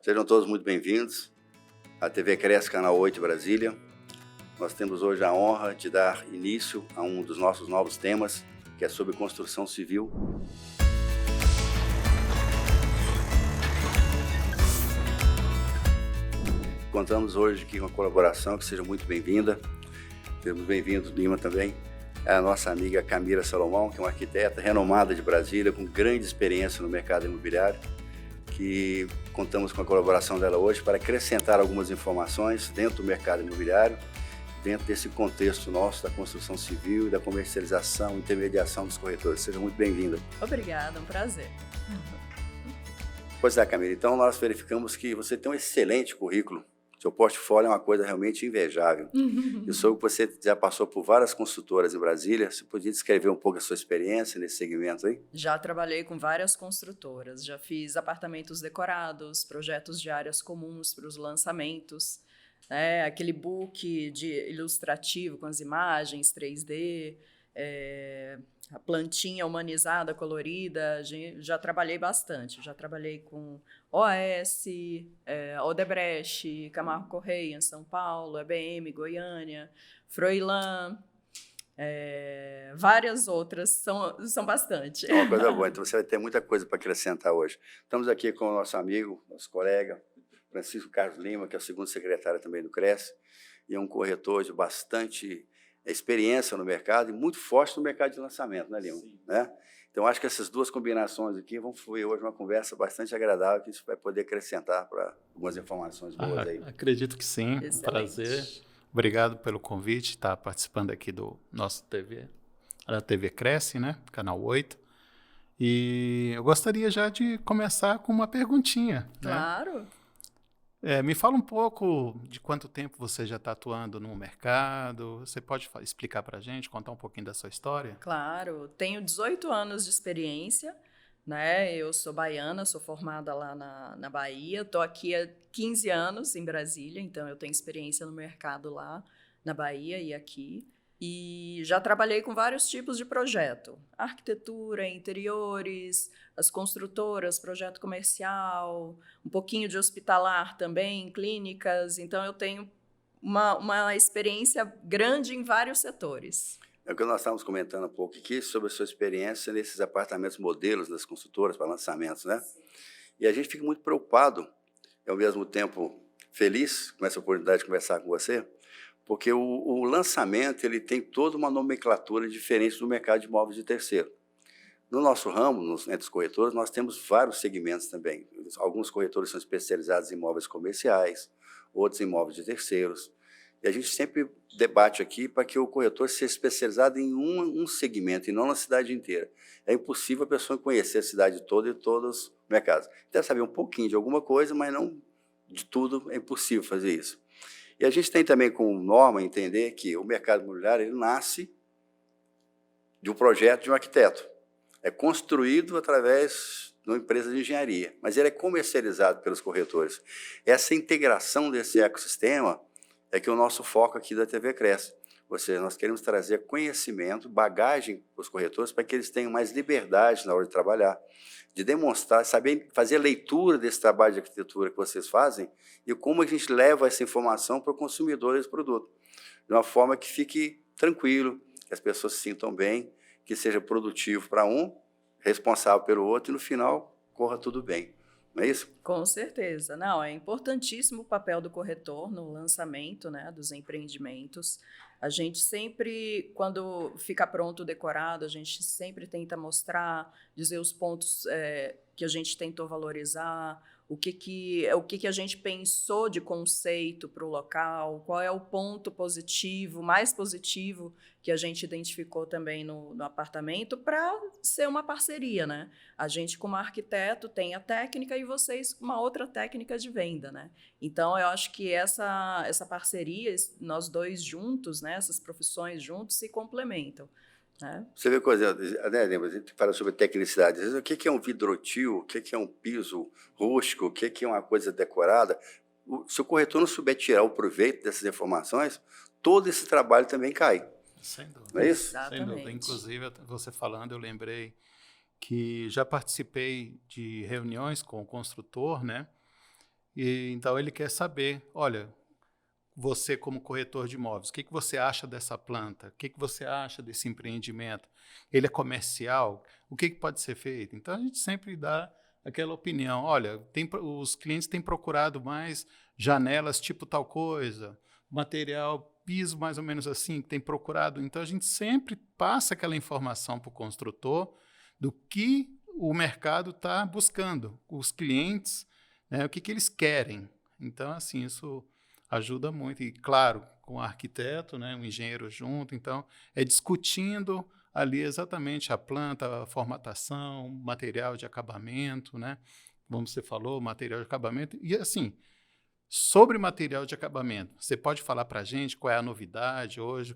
Sejam todos muito bem-vindos à TV Cresce, Canal 8 Brasília. Nós temos hoje a honra de dar início a um dos nossos novos temas, que é sobre construção civil. Contamos hoje aqui com uma colaboração que seja muito bem-vinda. Temos bem-vindo, Lima, também. É a nossa amiga Camila Salomão, que é uma arquiteta renomada de Brasília, com grande experiência no mercado imobiliário, que contamos com a colaboração dela hoje para acrescentar algumas informações dentro do mercado imobiliário, dentro desse contexto nosso da construção civil e da comercialização e intermediação dos corretores. Seja muito bem-vinda. Obrigada, um prazer. Pois é, Camila, então nós verificamos que você tem um excelente currículo. Seu portfólio é uma coisa realmente invejável. Eu soube que você já passou por várias construtoras em Brasília. Você podia descrever um pouco a sua experiência nesse segmento aí? Já trabalhei com várias construtoras. Já fiz apartamentos decorados, projetos de áreas comuns para os lançamentos, né? Aquele book ilustrativo com as imagens 3D, a plantinha humanizada, colorida. Já trabalhei bastante. Já trabalhei com OAS, Odebrecht, Camargo Correia em São Paulo, EBM, Goiânia, Froilán, várias outras, são bastante. É uma coisa boa, então você vai ter muita coisa para acrescentar hoje. Estamos aqui com o nosso amigo, nosso colega, Francisco Carlos Lima, que é o segundo secretário também do Cresce, e é um corretor de bastante experiência no mercado e muito forte no mercado de lançamento, né, Lima? Sim. Né? Então, acho que essas duas combinações aqui vão fluir hoje uma conversa bastante agradável, que isso vai poder acrescentar para algumas informações boas aí. Acredito que sim. Excelente. Prazer. Obrigado pelo convite, estar participando aqui do nosso da TV Cresce, né? Canal 8. E eu gostaria já de começar com uma perguntinha. Claro. Né? Me fala um pouco de quanto tempo você já está atuando no mercado. Você pode explicar para a gente, contar um pouquinho da sua história? Claro. Tenho 18 anos de experiência, né? Eu sou baiana, sou formada lá na Bahia. Estou aqui há 15 anos em Brasília, então eu tenho experiência no mercado lá na Bahia e aqui. E já trabalhei com vários tipos de projeto. Arquitetura, interiores, as construtoras, projeto comercial, um pouquinho de hospitalar também, clínicas. Então, eu tenho uma experiência grande em vários setores. É o que nós estávamos comentando um pouco aqui sobre a sua experiência nesses apartamentos modelos das construtoras para lançamentos, né? E a gente fica muito preocupado e, ao mesmo tempo, feliz com essa oportunidade de conversar com você, porque o lançamento ele tem toda uma nomenclatura diferente do mercado de imóveis de terceiro. No nosso ramo, entre os corretores, nós temos vários segmentos também. Alguns corretores são especializados em imóveis comerciais, outros em imóveis de terceiros. E a gente sempre debate aqui para que o corretor seja especializado em um segmento e não na cidade inteira. É impossível a pessoa conhecer a cidade toda e todos os mercados. Deve saber um pouquinho de alguma coisa, mas não de tudo, é impossível fazer isso. E a gente tem também como norma entender que o mercado imobiliário ele nasce de um projeto de um arquiteto. É construído através de uma empresa de engenharia, mas ele é comercializado pelos corretores. Essa integração desse ecossistema é que é o nosso foco aqui da TV Cresce. Ou seja, nós queremos trazer conhecimento, bagagem para os corretores para que eles tenham mais liberdade na hora de trabalhar, de demonstrar, saber fazer leitura desse trabalho de arquitetura que vocês fazem e como a gente leva essa informação para o consumidor desse produto, de uma forma que fique tranquilo, que as pessoas se sintam bem, que seja produtivo para um, responsável pelo outro e no final corra tudo bem. Não é isso? Com certeza. Não, é importantíssimo o papel do corretor no lançamento, né, dos empreendimentos. A gente sempre, quando fica pronto o decorado, a gente sempre tenta mostrar, dizer os pontos que a gente tentou valorizar, o que a gente pensou de conceito para o local, qual é o ponto positivo, mais positivo que a gente identificou também no apartamento para ser uma parceria, né? A gente, como arquiteto, tem a técnica e vocês uma outra técnica de venda, né? Então, eu acho que essa parceria, nós dois juntos, né, essas profissões juntos, se complementam. Você vê coisa, né, a gente fala sobre tecnicidade. Às vezes, o que é um vidrotil, o que é um piso rústico, o que é uma coisa decorada. Se o corretor não souber tirar o proveito dessas informações, todo esse trabalho também cai. Sem dúvida. Não é isso? Exatamente. Sem dúvida. Inclusive, você falando, eu lembrei que já participei de reuniões com o construtor, né? E então ele quer saber, olha, você como corretor de imóveis, o que você acha dessa planta? O que você acha desse empreendimento? Ele é comercial? O que pode ser feito? Então a gente sempre dá aquela opinião, olha, os clientes têm procurado mais janelas tipo tal coisa, material, piso mais ou menos assim, que tem procurado. Então a gente sempre passa aquela informação para o construtor do que o mercado está buscando, os clientes, né, o que eles querem. Então, assim, isso ajuda muito. E, claro, com o arquiteto, né, um engenheiro junto, então, é discutindo ali exatamente a planta, a formatação, material de acabamento, né? Como você falou, material de acabamento. E, assim, sobre material de acabamento, você pode falar para a gente qual é a novidade hoje,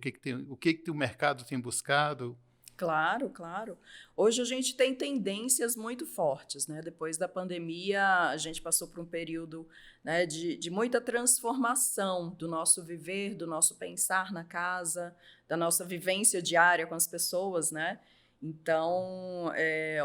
o que o mercado tem buscado? Claro, claro. Hoje a gente tem tendências muito fortes, né? Depois da pandemia, a gente passou por um período, né, de muita transformação do nosso viver, do nosso pensar na casa, da nossa vivência diária com as pessoas, né? Então,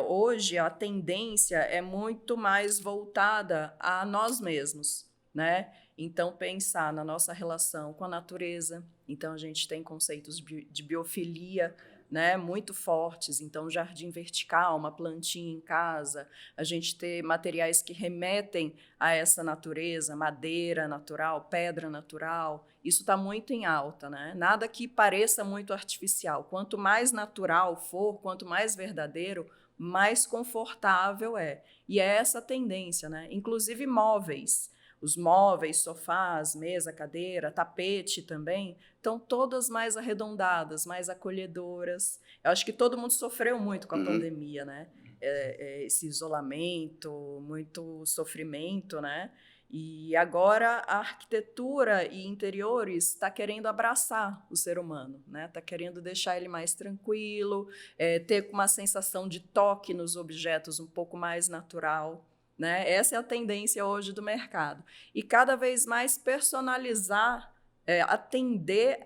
hoje a tendência é muito mais voltada a nós mesmos, né? Então, pensar na nossa relação com a natureza. Então, a gente tem conceitos de biofilia, né, muito fortes. Então, jardim vertical, uma plantinha em casa, a gente ter materiais que remetem a essa natureza, madeira natural, pedra natural, isso está muito em alta, né? Nada que pareça muito artificial. Quanto mais natural for, quanto mais verdadeiro, mais confortável é. E é essa a tendência, né? Inclusive móveis. Os móveis, sofás, mesa, cadeira, tapete também, estão todas mais arredondadas, mais acolhedoras. Eu acho que todo mundo sofreu muito com a pandemia, né? Esse isolamento, muito sofrimento, né? E agora a arquitetura e interiores está querendo abraçar o ser humano, né? Está querendo deixar ele mais tranquilo, ter uma sensação de toque nos objetos um pouco mais natural. Né? Essa é a tendência hoje do mercado. E cada vez mais personalizar, atender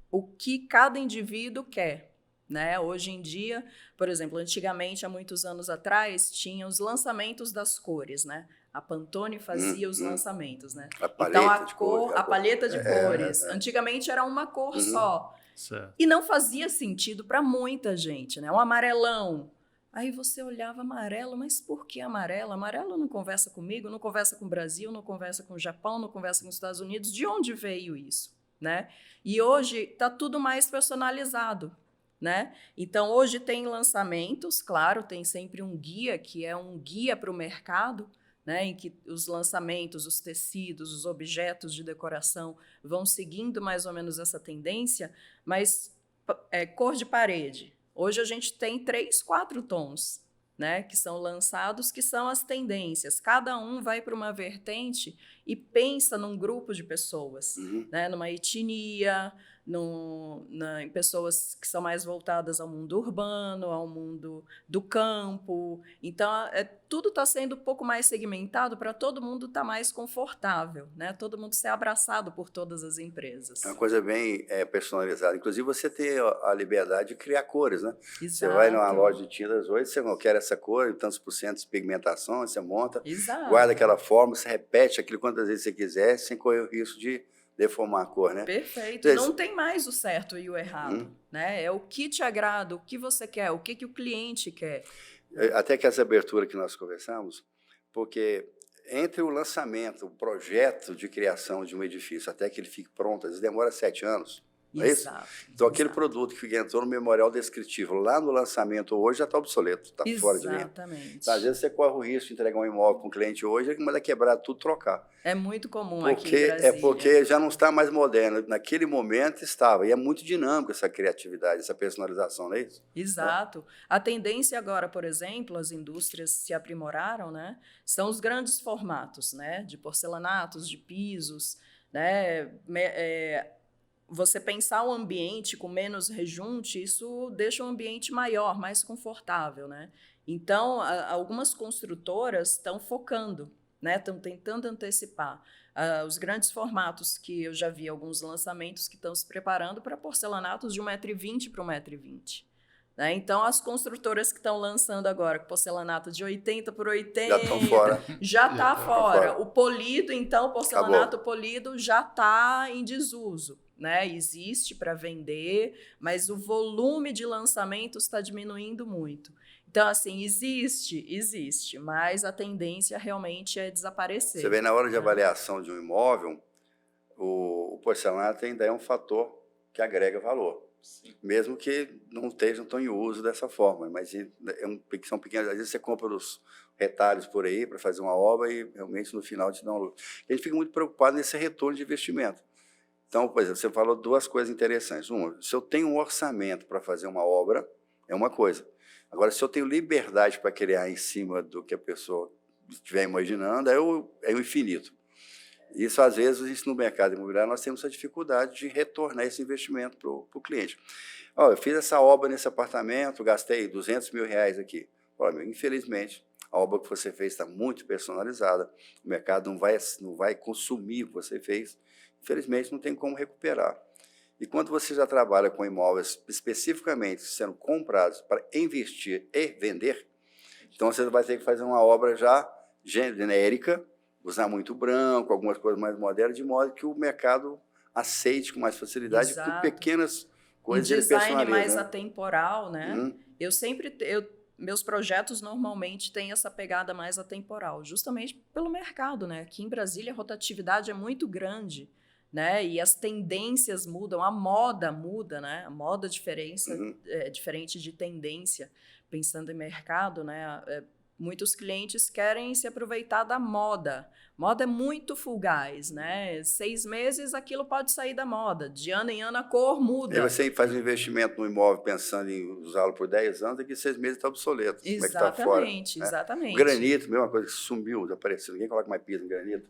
o que cada indivíduo quer. Né? Hoje em dia, por exemplo, antigamente, há muitos anos atrás, tinha os lançamentos das cores, né? A Pantone fazia os lançamentos, né? A paleta então, de cores. a paleta de cores. Antigamente era uma cor só. Certo. E não fazia sentido para muita gente, né? Um amarelão. Aí você olhava amarelo, mas por que amarelo? Amarelo não conversa comigo, não conversa com o Brasil, não conversa com o Japão, não conversa com os Estados Unidos. De onde veio isso? Né? E hoje está tudo mais personalizado. Né? Então, hoje tem lançamentos, claro, tem sempre um guia, que é um guia para o mercado, né? Em que os lançamentos, os tecidos, os objetos de decoração vão seguindo mais ou menos essa tendência, mas cor de parede. Hoje a gente tem 3, 4 tons, né, que são lançados, que são as tendências. Cada um vai para uma vertente e pensa num grupo de pessoas, né, numa etnia, em pessoas que são mais voltadas ao mundo urbano, ao mundo do campo. Então, tudo está sendo um pouco mais segmentado para todo mundo estar mais confortável, né? Todo mundo ser abraçado por todas as empresas. É uma coisa bem personalizada. Inclusive, você tem a liberdade de criar cores, né? Exato. Você vai numa loja de tintas hoje, você não quer essa cor, tantos por cento de pigmentação, você monta, Exato. guarda aquela forma, você repete aquilo quantas vezes você quiser, sem correr o risco de deformar a cor, né? Perfeito. Então, não tem mais o certo e o errado, né? É o que te agrada, o que você quer, o que o cliente quer. Até que essa abertura que nós conversamos, porque entre o lançamento, o projeto de criação de um edifício, até que ele fique pronto, às vezes demora 7 anos. Não é isso? Exato. Então, aquele produto que entrou no memorial descritivo lá no lançamento hoje já está obsoleto, está fora de linha. Exatamente. Então, às vezes você corre o risco de entregar um imóvel para um cliente hoje, ele manda quebrar tudo, trocar. É muito comum aqui em Brasília. É porque já não está mais moderno. Naquele momento estava. E é muito dinâmico essa criatividade, essa personalização, não é isso? Exato. A tendência agora, por exemplo, as indústrias se aprimoraram, né? São os grandes formatos, né? De porcelanatos, de pisos, né? Você pensar o ambiente com menos rejunte, isso deixa o ambiente maior, mais confortável, né? Então, algumas construtoras estão focando, né? Estão tentando antecipar. Os grandes formatos que eu já vi, alguns lançamentos que estão se preparando para porcelanatos de 1,20 m por 1,20 m. Né? Então, as construtoras que estão lançando agora com porcelanato de 80 por 80... Já estão fora. Já está fora. fora. O polido, então, o porcelanato polido já está em desuso. Né? Existe para vender, mas o volume de lançamentos está diminuindo muito. Então, assim, existe, mas a tendência realmente é desaparecer. Você vê, na hora de avaliação de um imóvel, o porcelanato ainda é um fator que agrega valor. Sim. Mesmo que não estejam tão em uso dessa forma, mas são pequenos. Às vezes você compra os retalhos por aí para fazer uma obra e realmente no final te dá um lucro. A gente fica muito preocupado nesse retorno de investimento. Então, por exemplo, você falou duas coisas interessantes. Uma, se eu tenho um orçamento para fazer uma obra, é uma coisa. Agora, se eu tenho liberdade para criar em cima do que a pessoa estiver imaginando, é o infinito. Isso, às vezes, isso no mercado imobiliário, nós temos essa dificuldade de retornar esse investimento para o cliente. Eu fiz essa obra nesse apartamento, gastei R$200 mil aqui. Olha, infelizmente, a obra que você fez está muito personalizada, o mercado não vai consumir o que você fez, infelizmente não tem como recuperar. E quando você já trabalha com imóveis especificamente sendo comprados para investir e vender, então você vai ter que fazer uma obra já genérica, usar muito branco, algumas coisas mais modernas, de modo que o mercado aceite com mais facilidade por pequenas coisas de design mais né? atemporal, né? Meus projetos normalmente têm essa pegada mais atemporal, justamente pelo mercado, né? Aqui em Brasília a rotatividade é muito grande, né? E as tendências mudam, a moda muda, né? A moda é diferente de tendência, pensando em mercado, né? Muitos clientes querem se aproveitar da moda. Moda é muito fugaz, né? 6 meses aquilo pode sair da moda. De ano em ano a cor muda. Aí você faz um investimento no imóvel pensando em usá-lo por 10 anos, daqui 6 meses está obsoleto. Exatamente, como é que tá fora, exatamente. Né? Granito, mesma coisa que sumiu, desapareceu. Ninguém coloca mais piso em granito.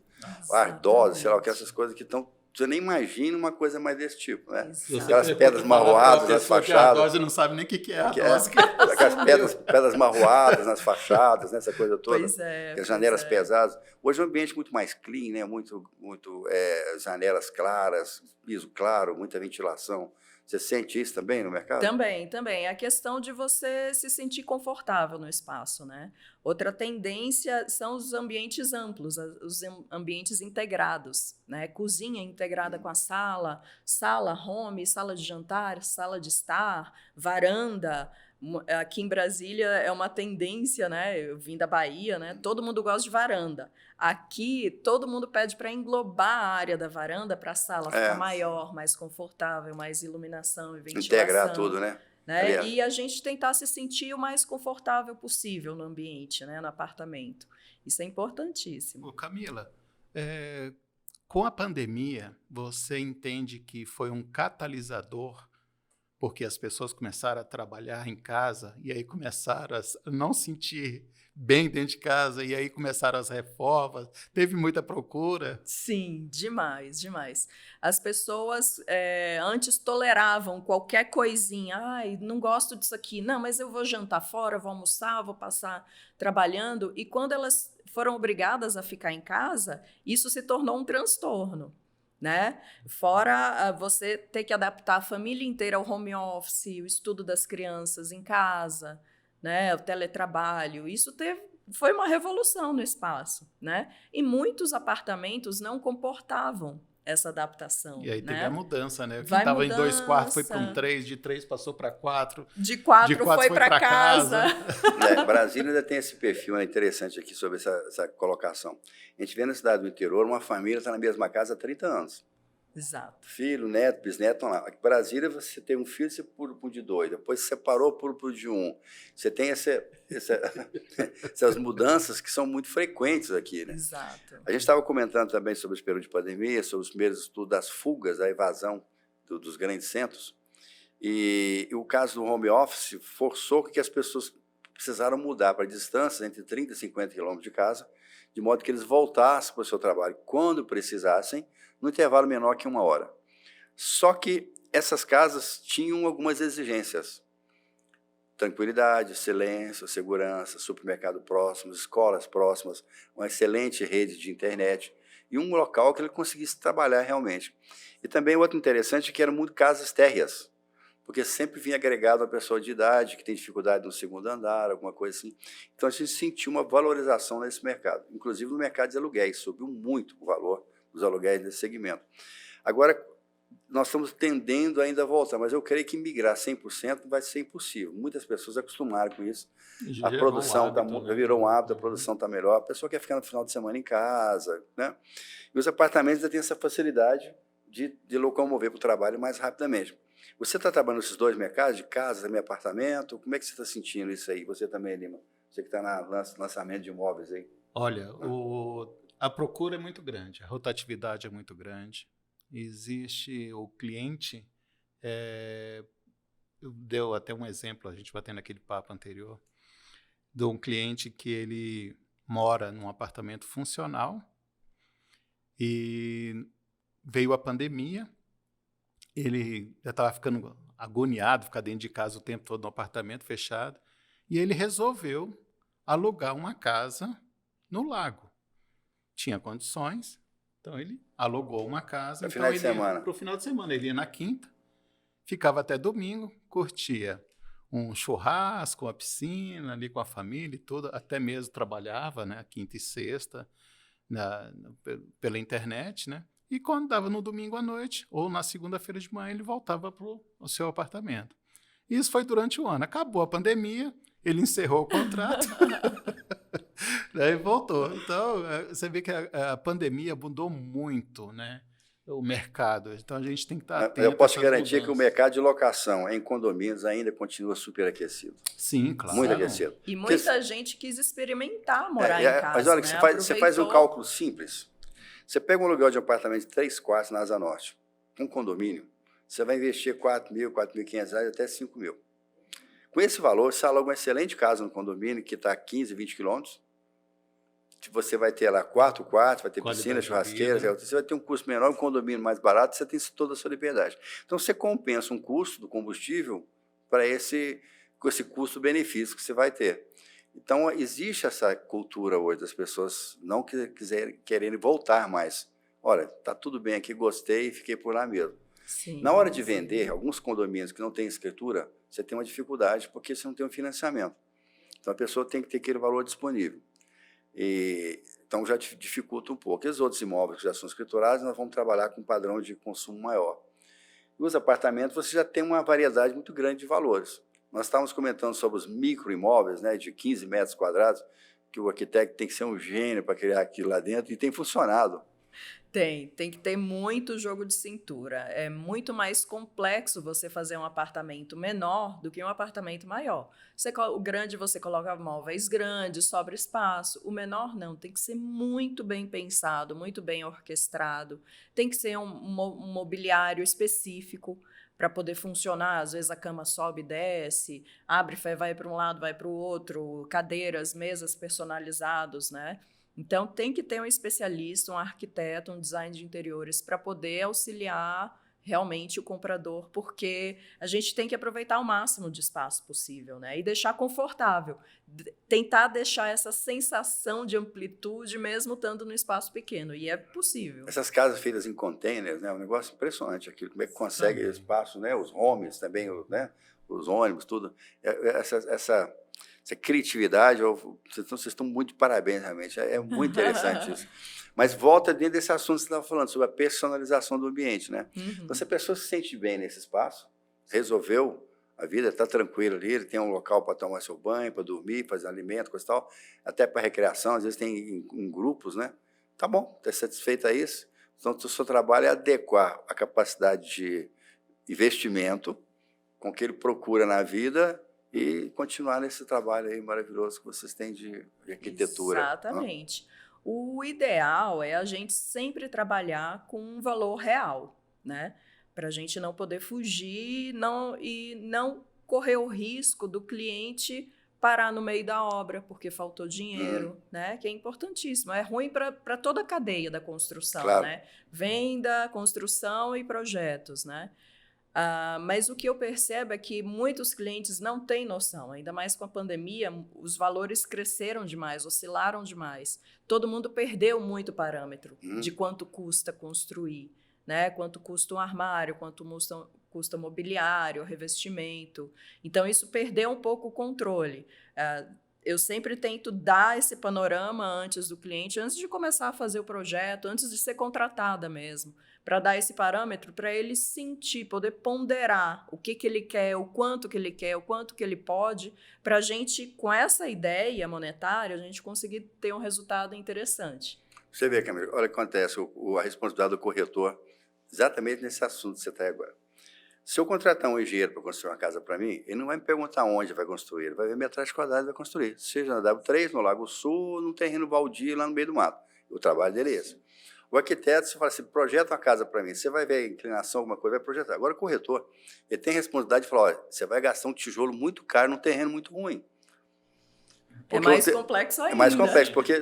Ardose, sei lá o que, essas coisas que estão... Você nem imagina uma coisa mais desse tipo, né? Aquelas pedras marroadas nas fachadas. Você não sabe nem o que é ardose. Aquelas pedras marroadas nas fachadas, né? Essa coisa toda. Pois é. As janelas pesadas. Hoje é um ambiente muito mais clean, né? Muito janelas claras, piso claro, muita ventilação. Você sente isso também no mercado? Também. A questão de você se sentir confortável no espaço, né? Outra tendência são os ambientes amplos, os ambientes integrados, né? Cozinha integrada com a sala home, sala de jantar, sala de estar, varanda. Aqui em Brasília é uma tendência, né? Eu vim da Bahia, né? Todo mundo gosta de varanda. Aqui, todo mundo pede para englobar a área da varanda para a sala ficar maior, mais confortável, mais iluminação e ventilação. Integrar tudo, né? E a gente tentar se sentir o mais confortável possível no ambiente, né? No apartamento. Isso é importantíssimo. Ô, Camila, com a pandemia, você entende que foi um catalisador porque as pessoas começaram a trabalhar em casa e aí começaram a não sentir bem dentro de casa e aí começaram as reformas, teve muita procura? Sim, demais. As pessoas antes toleravam qualquer coisinha, não gosto disso aqui, não, mas eu vou jantar fora, vou almoçar, vou passar trabalhando, e quando elas foram obrigadas a ficar em casa, isso se tornou um transtorno. Né? Fora você ter que adaptar a família inteira ao home office, o estudo das crianças em casa, né? O teletrabalho, isso foi uma revolução no espaço, né? E muitos apartamentos não comportavam essa adaptação. E aí teve a mudança, né? Quem estava em 2 quartos foi para um 3, de 3 passou para 4. De 4 foi para casa. Brasília ainda tem esse perfil interessante aqui sobre essa colocação. A gente vê na cidade do interior, uma família está na mesma casa há 30 anos. Exato. Filho, neto, bisneto, estão lá. Aqui em Brasília, você tem um filho, você pula por de 2. Depois você separou, pula por de 1. Você tem essas mudanças que são muito frequentes aqui, né? Exato. A gente estava comentando também sobre os períodos de pandemia, sobre os primeiros estudos das fugas, da evasão dos grandes centros. E o caso do home office forçou que as pessoas precisaram mudar para distâncias entre 30 e 50 quilômetros de casa, de modo que eles voltassem para o seu trabalho quando precisassem, no intervalo menor que 1 hora. Só que essas casas tinham algumas exigências. Tranquilidade, silêncio, segurança, supermercado próximo, escolas próximas, uma excelente rede de internet e um local que ele conseguisse trabalhar realmente. E também outro interessante é que eram muito casas térreas. porque sempre vinha agregado uma pessoa de idade que tem dificuldade no segundo andar, alguma coisa assim. Então, a gente sentiu uma valorização nesse mercado, inclusive no mercado de aluguéis, subiu muito o valor dos aluguéis nesse segmento. Agora, nós estamos tendendo ainda a voltar, mas eu creio que migrar 100% vai ser impossível. Muitas pessoas acostumaram com isso. A produção virou um hábito, a produção está melhor, a pessoa quer ficar no final de semana em casa, né? E os apartamentos já têm essa facilidade de locomover para o trabalho mais rapidamente. Você está trabalhando nesses dois mercados, de casa, também apartamento? Como é que você está sentindo isso aí? Você também, Lima? Você que está no lançamento de imóveis aí. Olha, a procura é muito grande, a rotatividade é muito grande. Existe o cliente, deu até um exemplo, a gente batendo naquele papo anterior, de um cliente que ele mora num apartamento funcional e veio a pandemia, ele já estava ficando agoniado, ficar dentro de casa o tempo todo no apartamento fechado, e ele resolveu alugar uma casa no lago. Tinha condições, então ele alugou uma casa. Para o final de semana. Ele ia na quinta, ficava até domingo, curtia um churrasco, uma piscina ali com a família e tudo, até mesmo trabalhava, né, quinta e sexta pela internet, né? E quando dava no domingo à noite ou na segunda-feira de manhã, ele voltava para o seu apartamento. Isso foi durante o ano. Acabou a pandemia, ele encerrou o contrato. Daí voltou. Então, você vê que a pandemia mudou muito, né, o mercado. Então, a gente tem que estar atento. Eu posso garantir que o mercado de locação em condomínios ainda continua superaquecido. Sim, claro. Muito aquecido. E muita gente quis experimentar morar em casa. Mas olha, né? você faz um cálculo simples. Você pega um aluguel de apartamento de 3 quartos na Asa Norte, um condomínio, você vai investir R$4.000, R$4.500 até R$5.000. Com esse valor, você aluga uma excelente casa no condomínio, que está a 15, 20 quilômetros. Você vai ter lá 4 quartos, vai ter piscina, churrasqueiras, você vai ter um custo menor, um condomínio mais barato, você tem toda a sua liberdade. Então, você compensa um custo do combustível para esse custo-benefício que você vai ter. Então, existe essa cultura hoje das pessoas não quererem voltar mais. Olha, está tudo bem aqui, gostei e fiquei por lá mesmo. Sim, na hora de vender, alguns condomínios que não têm escritura, você tem uma dificuldade porque você não tem um financiamento. Então, a pessoa tem que ter aquele valor disponível. Então, já dificulta um pouco. E os outros imóveis que já são escriturados, nós vamos trabalhar com um padrão de consumo maior. E os apartamentos, você já tem uma variedade muito grande de valores. Nós estávamos comentando sobre os microimóveis, né, de 15 metros quadrados, que o arquiteto tem que ser um gênio para criar aquilo lá dentro, e tem funcionado. Tem que ter muito jogo de cintura. É muito mais complexo você fazer um apartamento menor do que um apartamento maior. O grande você coloca móveis grandes, sobra espaço. O menor não, tem que ser muito bem pensado, muito bem orquestrado. Tem que ser um mobiliário específico para poder funcionar. Às vezes a cama sobe e desce, abre, vai para um lado, vai para o outro, cadeiras, mesas personalizados, né? Então, tem que ter um especialista, um arquiteto, um design de interiores para poder auxiliar realmente o comprador, porque a gente tem que aproveitar o máximo de espaço possível, né? E deixar confortável. Tentar deixar essa sensação de amplitude mesmo estando no espaço pequeno, e é possível. Essas casas feitas em containers, né? É um negócio impressionante aquilo, como é que consegue espaço, né? Os homes também, né? Os ônibus, tudo. Essa criatividade, vocês estão muito de parabéns, realmente, é muito interessante isso. Mas volta dentro desse assunto que você estava falando, sobre a personalização do ambiente, né? Uhum. Então, se a pessoa se sente bem nesse espaço, resolveu a vida, está tranquilo ali, ele tem um local para tomar seu banho, para dormir, fazer alimento, coisa e tal, até para recreação, às vezes tem em grupos, né? Tá bom, está satisfeito a isso? Então, o seu trabalho é adequar a capacidade de investimento com o que ele procura na vida e continuar nesse trabalho aí maravilhoso que vocês têm de arquitetura. Exatamente. O ideal é a gente sempre trabalhar com um valor real, né? Para a gente não poder fugir e não correr o risco do cliente parar no meio da obra porque faltou dinheiro, né? Que é importantíssimo. É ruim para toda a cadeia da construção, claro, né? Venda, construção e projetos, né? Mas o que eu percebo é que muitos clientes não têm noção, ainda mais com a pandemia, os valores cresceram demais, oscilaram demais. Todo mundo perdeu muito parâmetro de quanto custa construir, né? Quanto custa um armário, quanto custa mobiliário, revestimento. Então, isso perdeu um pouco o controle. Eu sempre tento dar esse panorama antes do cliente, antes de começar a fazer o projeto, antes de ser contratada mesmo, para dar esse parâmetro para ele sentir, poder ponderar o que ele quer, o quanto que ele quer, o quanto que ele pode, para a gente, com essa ideia monetária, a gente conseguir ter um resultado interessante. Você vê, Camila, olha o que acontece, a responsabilidade do corretor, exatamente nesse assunto que você está aí agora. Se eu contratar um engenheiro para construir uma casa para mim, ele não vai me perguntar onde vai construir, ele vai ver metragem quadrada e vai construir. Seja na W3, no Lago Sul, num terreno baldio lá no meio do mato. O trabalho dele é esse. O arquiteto, você fala assim, projeta uma casa para mim, você vai ver a inclinação, alguma coisa, vai projetar. Agora o corretor, ele tem a responsabilidade de falar, olha, você vai gastar um tijolo muito caro num terreno muito ruim. É mais complexo ainda. É mais complexo, porque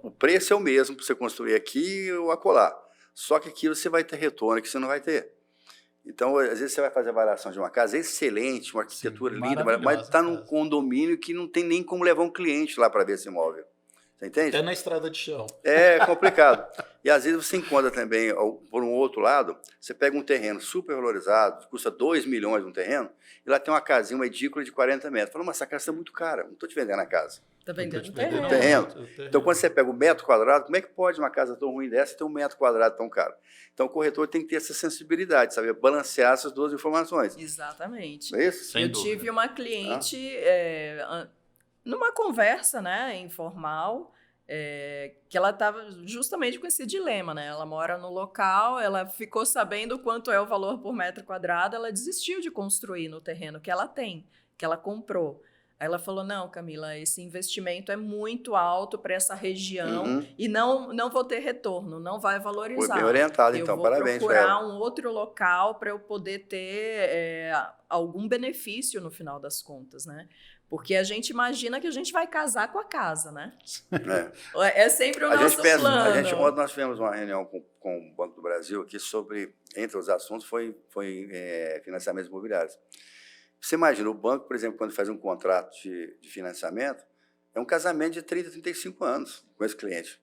o preço é o mesmo para você construir aqui ou acolá. Só que aqui você vai ter retorno que você não vai ter. Então, às vezes você vai fazer a avaliação de uma casa excelente, uma arquitetura linda, mas está num condomínio que não tem nem como levar um cliente lá para ver esse imóvel. Você entende? É na estrada de chão. É complicado. E às vezes você encontra também, por um outro lado, você pega um terreno super valorizado, custa 2 milhões um terreno, e lá tem uma casinha, uma edícula de 40 metros. Fala, mas essa casa é muito cara, não estou te vendendo a casa. Está vendendo o terreno. Então, quando você pega o metro quadrado, como é que pode uma casa tão ruim dessa ter um metro quadrado tão caro? Então, o corretor tem que ter essa sensibilidade, saber balancear essas duas informações. Exatamente. Não é isso? Eu tive uma cliente, numa conversa, né, informal, que ela estava justamente com esse dilema, né? Ela mora no local, ela ficou sabendo quanto é o valor por metro quadrado, ela desistiu de construir no terreno que ela tem, que ela comprou. Aí ela falou, não, Camila, esse investimento é muito alto para essa região e não vou ter retorno, não vai valorizar. Foi bem orientado, então, parabéns. Eu vou procurar um outro local para eu poder ter algum benefício no final das contas, né? Porque a gente imagina que a gente vai casar com a casa, né? É sempre o nosso plano. Nós tivemos uma reunião com o Banco do Brasil aqui sobre, entre os assuntos, foi financiamentos imobiliários. Você imagina, o banco, por exemplo, quando faz um contrato de financiamento, é um casamento de 30, 35 anos com esse cliente.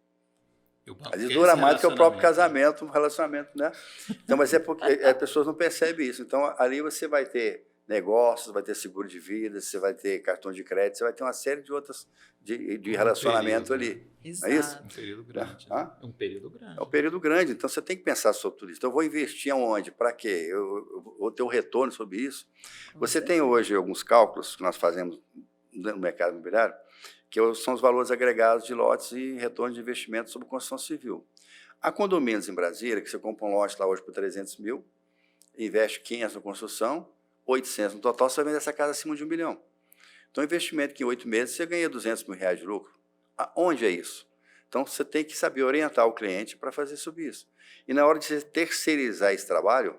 Às vezes dura mais do que o próprio casamento, um relacionamento, né? Então, mas é porque as pessoas não percebem isso. Então, ali você vai ter negócios, vai ter seguro de vida, você vai ter cartão de crédito, você vai ter uma série de outras de relacionamento ali. Exato. Não é isso? Um período grande. Né? É um período grande. É um período grande, então você tem que pensar sobre tudo isso. Então, eu vou investir aonde? Para quê? Eu vou ter um retorno sobre isso. Você tem hoje alguns cálculos que nós fazemos no mercado imobiliário, que são os valores agregados de lotes e retorno de investimento sobre construção civil. Há condomínios em Brasília que você compra um lote lá hoje por 300 mil, investe 500 na construção, 800 no total, você vai vender essa casa acima de 1 milhão. Então, investimento que em 8 meses você ganha 200 mil reais de lucro. Aonde é isso? Então, você tem que saber orientar o cliente para fazer sobre isso. E na hora de você terceirizar esse trabalho,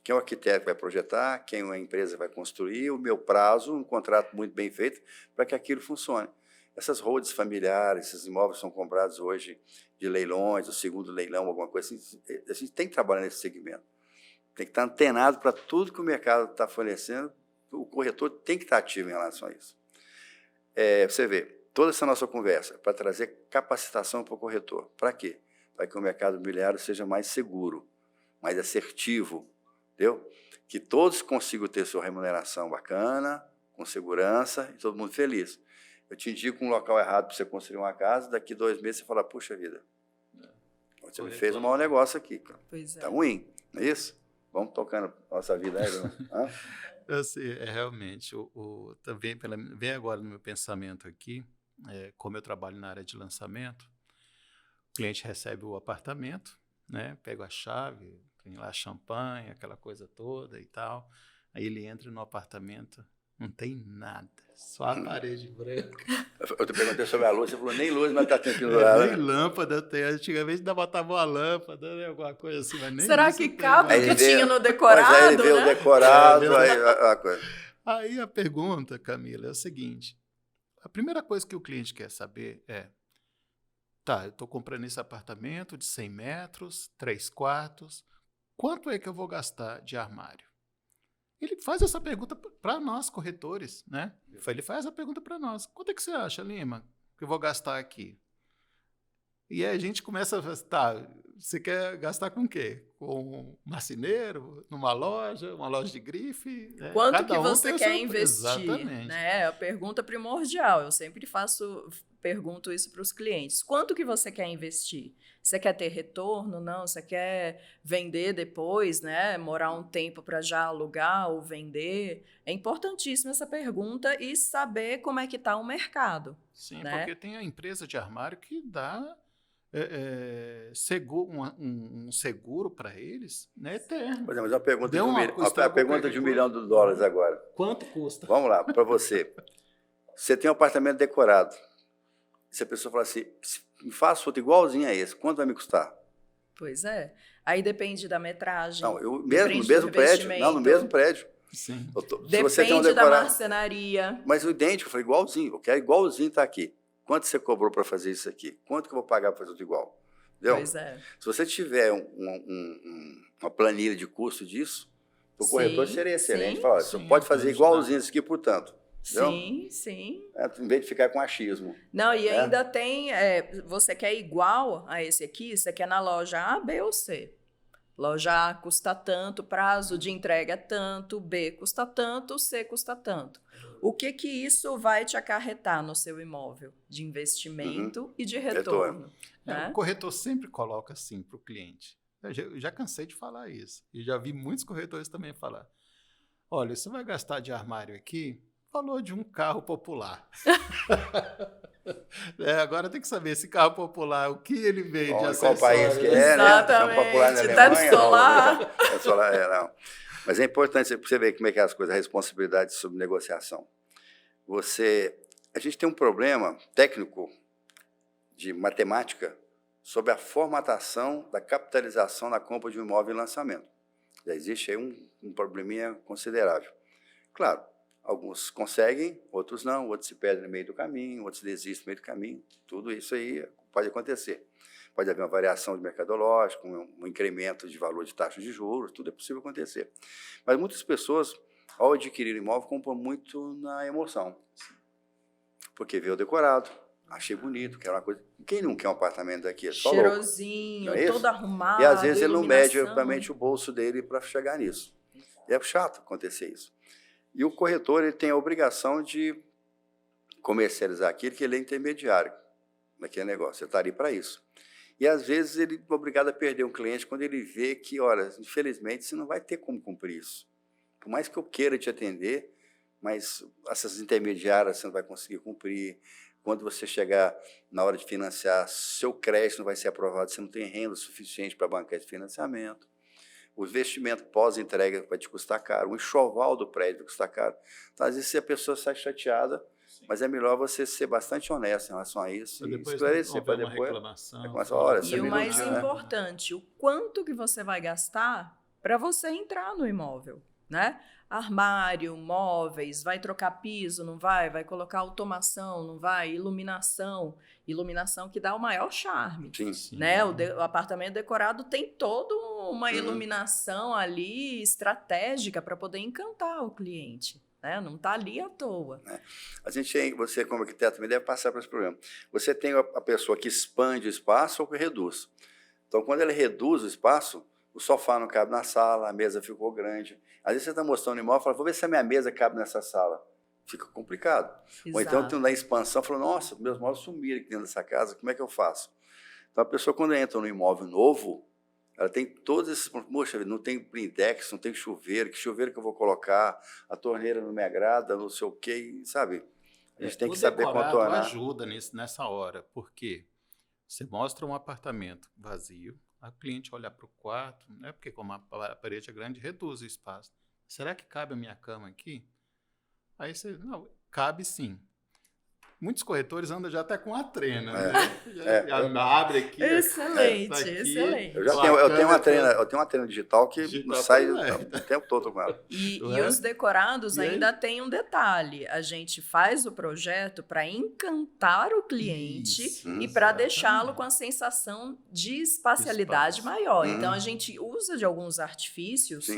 quem é o arquiteto vai projetar, quem a empresa vai construir, o meu prazo, um contrato muito bem feito para que aquilo funcione. Essas holdings familiares, esses imóveis são comprados hoje de leilões, o segundo leilão, alguma coisa assim. A gente tem que trabalhar nesse segmento. Tem que estar antenado para tudo que o mercado está fornecendo. O corretor tem que estar ativo em relação a isso. Você vê, toda essa nossa conversa para trazer capacitação para o corretor. Para quê? Para que o mercado imobiliário seja mais seguro, mais assertivo, entendeu? Que todos consigam ter sua remuneração bacana, com segurança e todo mundo feliz. Eu te indico um local errado para você construir uma casa, daqui 2 meses você fala, puxa vida, você me fez um mau negócio aqui. Está ruim, não é isso? Vamos tocando nossa vida aí, Assim, realmente, também vem agora no meu pensamento aqui, como eu trabalho na área de lançamento, o cliente recebe o apartamento, né, pega a chave, tem lá champanhe, aquela coisa toda e tal, aí ele entra no apartamento, não tem nada, só a parede branca. Eu te perguntei sobre a luz, você falou, nem luz, mas está pendurada. Nem lâmpada tem, antigamente ainda botava uma lâmpada, né, alguma coisa assim, mas nem será isso que tem, cabe o que tinha no decorado, mas aí ele vê, né? O decorado, Aí a pergunta, Camila, é o seguinte, a primeira coisa que o cliente quer saber é, tá, eu estou comprando esse apartamento de 100 metros, 3 quartos, quanto é que eu vou gastar de armário? Ele faz essa pergunta para nós, corretores, né? Ele faz essa pergunta para nós. Quanto é que você acha, Lima, que eu vou gastar aqui? E aí a gente começa a falar, tá, você quer gastar com o quê? com um marceneiro, numa loja, uma loja de grife. Né? Quanto Cada que um você tem o quer seu- investir? Exatamente. Né? É a pergunta primordial. Eu sempre pergunto isso para os clientes. Quanto que você quer investir? Você quer ter retorno? Não? Você quer vender depois, né? Morar um tempo para já alugar ou vender? É importantíssima essa pergunta e saber como é que está o mercado. Sim, né? porque tem a empresa de armário que dá um seguro para eles, né, eterno. Por exemplo, uma pergunta Deu de uma a pergunta de $1 milhão agora. Quanto custa? Vamos lá, para você. Você tem um apartamento decorado. Se a pessoa falar assim, me faça outro igualzinho a esse, quanto vai me custar? Pois é. Aí depende da metragem. Não, no depende mesmo do prédio. Não, no mesmo prédio. Sim. Se você tem um Depende da decorado, marcenaria. mas o idêntico, eu falei igualzinho, eu quero igualzinho estar aqui. Quanto você cobrou para fazer isso aqui? Quanto que eu vou pagar para fazer tudo igual? Entendeu? Pois é. Se você tiver uma planilha de custo disso, o corretor seria excelente. sim, Fala, olha, sim, você pode fazer igualzinho isso aqui, portanto. Entendeu? Sim, sim. Em vez de ficar com achismo. Não, e ainda tem, você quer igual a esse aqui, você quer na loja A, B ou C. Loja A custa tanto, prazo de entrega é tanto, B custa tanto, C custa tanto. O que isso vai te acarretar no seu imóvel? De investimento e de retorno. Né? O corretor sempre coloca assim para o cliente. Eu já cansei de falar isso. E já vi muitos corretores também falar. Olha, você vai gastar de armário aqui valor de um carro popular. Agora tem que saber esse carro popular, o que ele veio de acessório. Qual país que é, exatamente, né? Popular na tá de Alemanha, solar. É solar, não. Mas é importante você ver como é que é as coisas, a responsabilidade sobre negociação. A gente tem um problema técnico de matemática sobre a formatação da capitalização na compra de um imóvel em lançamento. Já existe aí um probleminha considerável. Claro, alguns conseguem, outros não, outros se perdem no meio do caminho, outros desistem no meio do caminho. Tudo isso aí pode acontecer. Pode haver uma variação de mercadológico, um incremento de valor de taxa de juros, tudo é possível acontecer. Mas muitas pessoas, ao adquirir imóvel, compram muito na emoção. Porque vê o decorado, achei bonito, quero uma coisa. Quem não quer um apartamento daqui? Só cheirosinho, louco, todo arrumado. E às vezes ele não mede iluminação. realmente o bolso dele para chegar nisso. E é chato acontecer isso. E o corretor ele tem a obrigação de comercializar aquilo que ele é intermediário naquele negócio. Você está ali para isso. E às vezes ele é obrigado a perder um cliente quando ele vê que, olha, infelizmente você não vai ter como cumprir isso. Por mais que eu queira te atender, mas essas intermediárias você não vai conseguir cumprir. Quando você chegar na hora de financiar, seu crédito não vai ser aprovado, você não tem renda suficiente para bancar esse financiamento. O investimento pós-entrega vai te custar caro, o enxoval do prédio vai custar caro. Então, às vezes, a pessoa sai chateada, sim, mas é melhor você ser bastante honesto em relação a isso e esclarecer para depois. Reclamação, e o mais importante, o quanto que você vai gastar para você entrar no imóvel, né? Armário, móveis, vai trocar piso, não vai? Vai colocar automação, não vai? Iluminação que dá o maior charme. Sim. Né? O apartamento decorado tem toda uma iluminação ali estratégica para poder encantar o cliente. Né? Não está ali à toa. Você, como arquiteto, também deve passar por esse problema. Você tem a pessoa que expande o espaço ou que reduz. Então, quando ele reduz o espaço, o sofá não cabe na sala, a mesa ficou grande. Às vezes você está mostrando um imóvel e fala, vou ver se a minha mesa cabe nessa sala. Fica complicado. Exato. Ou então, na expansão, fala, nossa, meus móveis sumiram aqui dentro dessa casa, como é que eu faço? Então, a pessoa, quando entra num imóvel novo, ela tem todos esses... Poxa, não tem blindex, não tem chuveiro, que chuveiro que eu vou colocar? A torneira não me agrada, não sei o quê, sabe? A gente tem que saber contornar. Ajuda nessa hora, porque você mostra um apartamento vazio, a cliente olha para o quarto, né? Porque como a parede é grande, reduz o espaço. Será que cabe a minha cama aqui? Aí você, não, cabe sim. Muitos corretores andam já até com a trena, né? Já abre aqui. Excelente, aqui, excelente. Eu tenho uma trena digital que sai o tempo todo com ela. E os decorados ainda tem um detalhe. A gente faz o projeto para encantar o cliente e para deixá-lo com a sensação de espacialidade maior. Então, a gente usa de alguns artifícios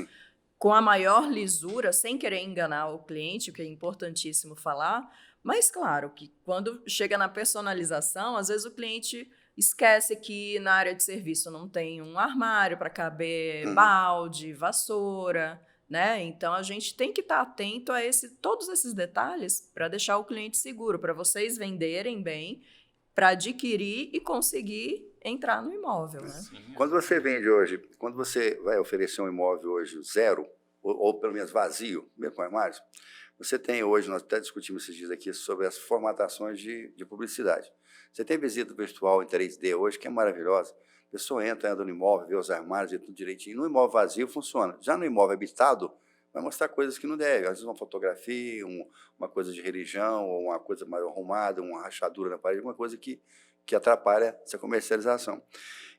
com a maior lisura, sem querer enganar o cliente, o que é importantíssimo falar. Mas, claro, que quando chega na personalização, às vezes o cliente esquece que na área de serviço não tem um armário para caber balde, vassoura, né? Então a gente tem que estar atento a todos esses detalhes para deixar o cliente seguro, para vocês venderem bem, para adquirir e conseguir entrar no imóvel, né? Sim. Quando você vende hoje, quando você vai oferecer um imóvel hoje zero, ou pelo menos vazio, mesmo com armários, você tem hoje, nós até discutimos esses dias aqui sobre as formatações de publicidade. Você tem visita virtual em 3D hoje, que é maravilhosa. A pessoa entra no imóvel, vê os armários e tudo direitinho. No imóvel vazio funciona. Já no imóvel habitado, vai mostrar coisas que não deve. Às vezes uma fotografia, uma coisa de religião, ou uma coisa mais arrumada, uma rachadura na parede, uma coisa que atrapalha essa comercialização.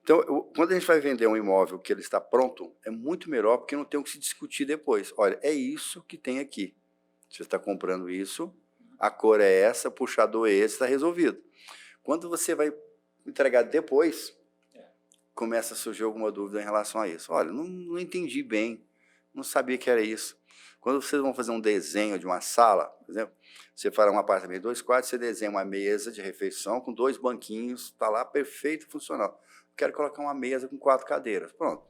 Então, quando a gente vai vender um imóvel que ele está pronto, é muito melhor, porque não tem o que se discutir depois. Olha, é isso que tem aqui. Você está comprando isso, a cor é essa, o puxador é esse, está resolvido. Quando você vai entregar depois, começa a surgir alguma dúvida em relação a isso. Olha, não entendi bem, não sabia que era isso. Quando vocês vão fazer um desenho de uma sala, por exemplo, você fala um apartamento de 2 quartos, você desenha uma mesa de refeição com 2 banquinhos, está lá perfeito e funcional. Quero colocar uma mesa com 4 cadeiras. Pronto.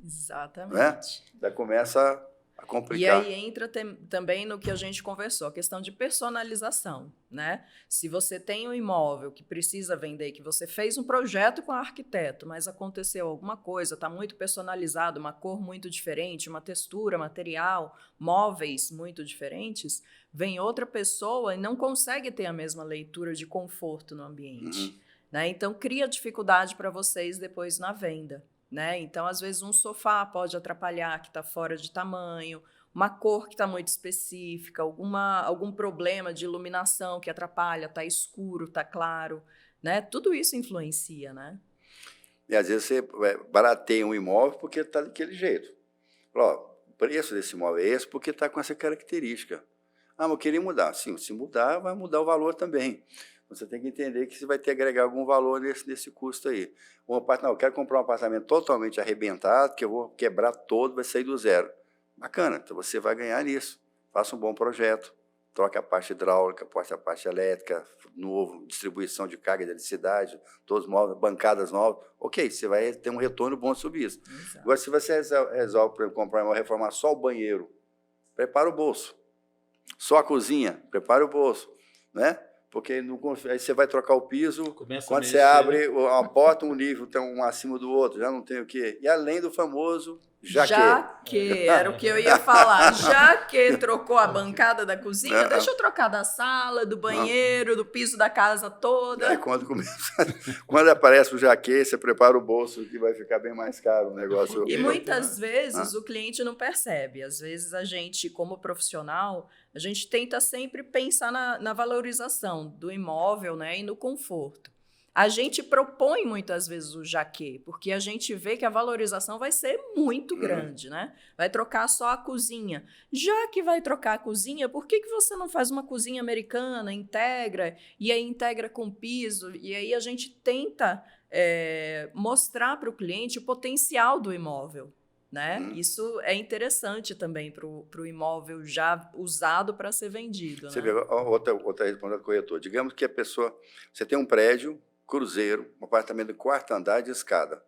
Exatamente. Né? Daí começa a complicar. E aí entra também no que a gente conversou, a questão de personalização, né? Se você tem um imóvel que precisa vender, que você fez um projeto com o arquiteto, mas aconteceu alguma coisa, está muito personalizado, uma cor muito diferente, uma textura, material, móveis muito diferentes, vem outra pessoa e não consegue ter a mesma leitura de conforto no ambiente. Né? Então, cria dificuldade para vocês depois na venda. Né? Então, às vezes, um sofá pode atrapalhar, que está fora de tamanho, uma cor que está muito específica, algum problema de iluminação que atrapalha, está escuro, está claro. Né? Tudo isso influencia, né? E às vezes você barateia um imóvel porque está daquele jeito. Fala, ó, o preço desse imóvel é esse porque está com essa característica. Ah, mas eu queria mudar. Sim, se mudar, vai mudar o valor também. Você tem que entender que você vai ter que agregar algum valor nesse custo aí. Não, eu quero comprar um apartamento totalmente arrebentado, que eu vou quebrar todo, vai sair do zero. Bacana, então você vai ganhar nisso. Faça um bom projeto, troque a parte hidráulica, poste a parte elétrica, novo, distribuição de carga de eletricidade, todos móveis, bancadas novas. Ok, você vai ter um retorno bom sobre isso. Exato. Agora, se você resolve, por exemplo, comprar uma reformar só o banheiro, prepara o bolso. Só a cozinha, prepara o bolso, né? Porque aí você vai trocar o piso, quando você abre a porta, um nível tem um acima do outro, já não tem o quê. E além do famoso já que, era o que eu ia falar, já que trocou a bancada da cozinha, deixa eu trocar da sala, do banheiro, do piso da casa toda. Aí quando aparece o jaque, você prepara o bolso, que vai ficar bem mais caro o negócio. E muitas vezes o cliente não percebe. Às vezes a gente, como profissional, a gente tenta sempre pensar na valorização do imóvel, né, e no conforto. A gente propõe muitas vezes o jaque, porque a gente vê que a valorização vai ser muito grande, né? Vai trocar só a cozinha. Já que vai trocar a cozinha, por que você não faz uma cozinha americana, integra, e aí integra com piso? E aí a gente tenta mostrar para o cliente o potencial do imóvel. Né? Isso é interessante também para o imóvel já usado para ser vendido. Você né? vê, outra respondendo do corretor. Digamos que a pessoa, você tem um prédio, cruzeiro, um apartamento de 4º andar de escada,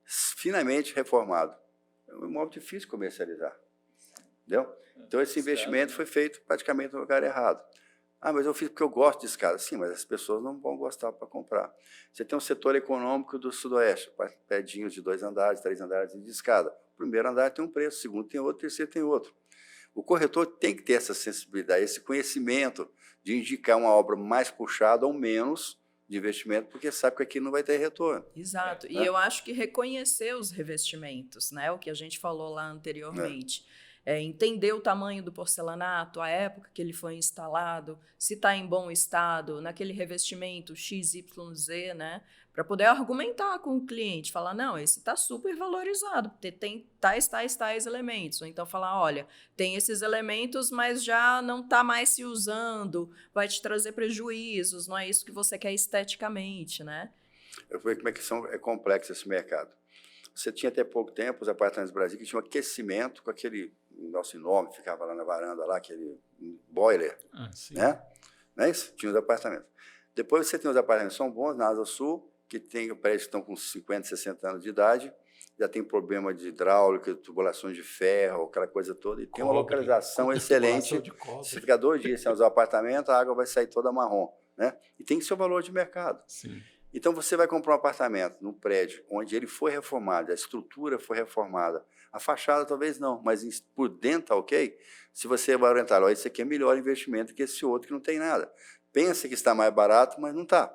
finamente reformado. É um imóvel difícil de comercializar. Entendeu? Então, esse investimento foi feito praticamente no lugar errado. Ah, mas eu fiz porque eu gosto de escada. Sim, mas as pessoas não vão gostar para comprar. Você tem um setor econômico do sudoeste, prédios de 2 andares, 3 andares de escada. O primeiro andar tem um preço, o segundo tem outro, o terceiro tem outro. O corretor tem que ter essa sensibilidade, esse conhecimento de indicar uma obra mais puxada ou menos de investimento, porque sabe que aqui não vai ter retorno. Exato. E eu acho que reconhecer os revestimentos, né? O que a gente falou lá anteriormente. Entender o tamanho do porcelanato, a época que ele foi instalado, se está em bom estado, naquele revestimento XYZ, né? Para poder argumentar com o cliente, falar, não, esse está super valorizado, porque tem tais elementos. Ou então falar, olha, tem esses elementos, mas já não está mais se usando, vai te trazer prejuízos, não é isso que você quer esteticamente, né? Eu falei como é que é complexo esse mercado. Você tinha até pouco tempo os apartamentos do Brasil que tinham aquecimento com aquele nosso nome, ficava lá na varanda, lá, aquele boiler, né? Não é isso? Tinha os apartamentos. Depois você tem os apartamentos que são bons, na Asa Sul, que tem prédios que estão com 50, 60 anos de idade, já tem problema de hidráulica, tubulações de ferro, aquela coisa toda, e tem uma localização excelente. Se ficar 2 dias sem usar o apartamento, a água vai sair toda marrom, né? E tem seu valor de mercado. Sim. Então, você vai comprar um apartamento num prédio onde ele foi reformado, a estrutura foi reformada, a fachada talvez não, mas por dentro está ok, se você vai orientar, olha, isso aqui é melhor investimento que esse outro que não tem nada. Pensa que está mais barato, mas não está.